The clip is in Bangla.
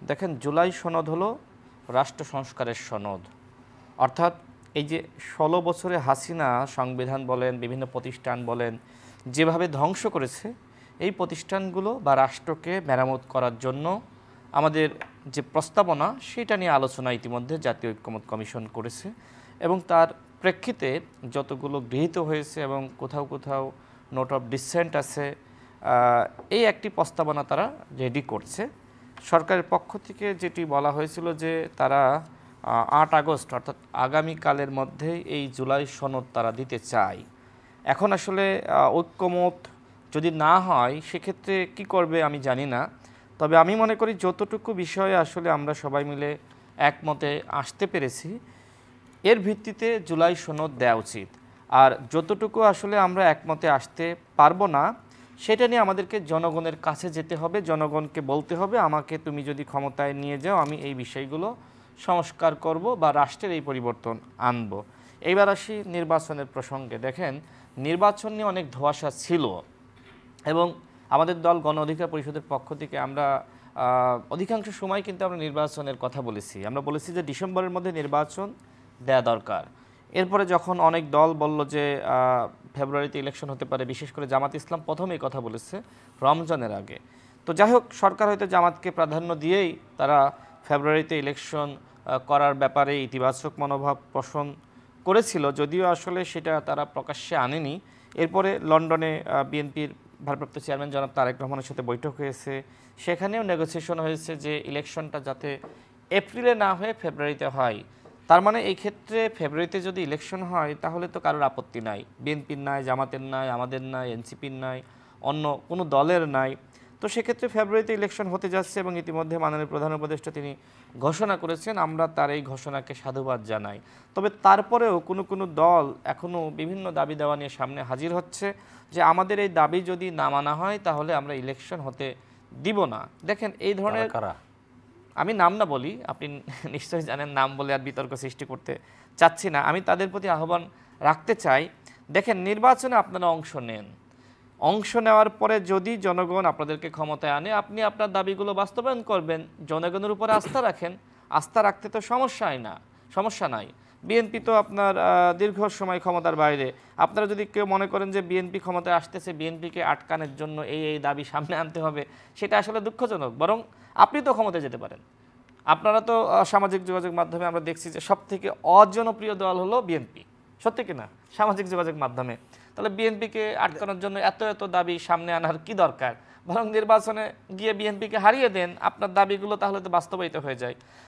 দেখেন, জুলাই সনদ হলো রাষ্ট্র সংস্কারের সনদ। অর্থাৎ এই যে ১৬ বছরে হাসিনা সংবিধান বলেন, বিভিন্ন প্রতিষ্ঠান বলেন, যেভাবে ধ্বংস করেছে, এই প্রতিষ্ঠানগুলো বা রাষ্ট্রকে মেরামত করার জন্য আমাদের যে প্রস্তাবনা, সেটা নিয়ে আলোচনা ইতিমধ্যে জাতীয় ঐক্যমত্য কমিশন করেছে এবং তার প্রেক্ষিতে যতগুলো গৃহীত হয়েছে এবং কোথাও কোথাও নোট অফ ডিসেন্ট আছে, এই একটি প্রস্তাবনা তারা রেডি করছে। সরকারের পক্ষ থেকে যেটি বলা হয়েছিল যে তারা ৮ আগস্ট অর্থাৎ আগামীকালের মধ্যেই এই জুলাই সনদ তারা দিতে চায়। এখন আসলে ঐক্যমত যদি না হয় সেক্ষেত্রে কি করবে আমি জানি না। তবে আমি মনে করি যতটুকু বিষয়ে আসলে আমরা সবাই মিলে একমতে আসতে পেরেছি, এর ভিত্তিতে জুলাই সনদ দেওয়া উচিত। আর যতটুকু আসলে আমরা একমতে আসতে পারবো না, সেটা নিয়ে আমাদেরকে জনগণের কাছে যেতে হবে, জনগণকে বলতে হবে আমাকে তুমি যদি ক্ষমতায় নিয়ে যাও আমি এই বিষয়গুলো সংস্কার করব বা রাষ্ট্রের এই পরিবর্তন আনব। এইবার আসি নির্বাচনের প্রসঙ্গে। দেখেন, নির্বাচন নিয়ে অনেক ধোঁয়াশা ছিল এবং আমাদের দল গণ অধিকার পরিষদের পক্ষ থেকে আমরা অধিকাংশ সময় কিন্তু আমরা নির্বাচনের কথা বলেছি। আমরা বলেছি যে ডিসেম্বরের মধ্যে নির্বাচন দেয়া দরকার। এরপরে যখন অনেক দল বলল যে ফেব্রুয়ারিতে ইলেকশন হতে পারে, বিশেষ করে জামাত ইসলাম প্রথমেই কথা বলেছে রমজানের আগে। তো যাই হোক, সরকার হয়তো জামাতকে প্রাধান্য দিয়েই তারা ফেব্রুয়ারিতে ইলেকশন করার ব্যাপারে ইতিবাচক মনোভাব পোষণ করেছিল, যদিও আসলে সেটা তারা প্রকাশ্যে আনেনি। এরপরে লন্ডনে বিএনপির ভারপ্রাপ্ত চেয়ারম্যান জনাব তারেক রহমানের সাথে বৈঠক হয়েছে, সেখানেও নেগোসিয়েশন হয়েছে যে ইলেকশনটা যাতে এপ্রিলে না হয়ে ফেব্রুয়ারিতে হয়। তার মানে এই ক্ষেত্রে ফেব্রুয়ারিতে যদি ইলেকশন হয় তাহলে তো কারোর আপত্তি নাই, বিএনপির নাই, জামাতের নাই, আমাদের নাই, এনসিপির নাই, অন্য কোনো দলের নাই। তো সেক্ষেত্রে ফেব্রুয়ারিতে ইলেকশন হতে যাচ্ছে এবং ইতিমধ্যে মাননীয় প্রধান উপদেষ্টা তিনি ঘোষণা করেছেন, আমরা তার এই ঘোষণাকে সাধুবাদ জানাই। তবে তারপরেও কোনো কোনো দল এখনও বিভিন্ন দাবি দেওয়া নিয়ে সামনে হাজির হচ্ছে যে আমাদের এই দাবি যদি না মানা হয় তাহলে আমরা ইলেকশন হতে দিব না। দেখেন, এই ধরনের, আমি নাম না বলি, আপনি নিশ্চয়ই জানেন, নাম বলে আর বিতর্ক সৃষ্টি করতে চাচ্ছি না। আমি তাদের প্রতি আহ্বান রাখতে চাই, দেখেন নির্বাচনে আপনারা অংশ নেন, অংশ নেওয়ার পরে যদি জনগণ আপনাদেরকে ক্ষমতায় আনে আপনি আপনার দাবিগুলো বাস্তবায়ন করবেন, জনগণের উপরে আস্থা রাখেন। আস্থা রাখতে তো সমস্যা নাই। বিএনপি তো আপনার দীর্ঘ সময় ক্ষমতার বাইরে। আপনারা যদি কেউ মনে করেন যে বিএনপি ক্ষমতায় আসতেছে, বিএনপিকে আটকানোর জন্য এই দাবি সামনে আনতে হবে, সেটা আসলে দুঃখজনক। বরং আপনি তো ক্ষমতায় যেতে পারেন। আপনারা তো সামাজিক যোগাযোগ মাধ্যমে আমরা দেখছি যে সবথেকে অজনপ্রিয় দল হলো বিএনপি, সত্যি কিনা, সামাজিক যোগাযোগ মাধ্যমে। তাহলে বিএনপিকে আটকানোর জন্য এত এত দাবি সামনে আনার কি দরকার? বরং নির্বাচনে গিয়ে বিএনপিকে হারিয়ে দেন, আপনার দাবিগুলো তাহলে তো বাস্তবায়িত হয়ে যায়।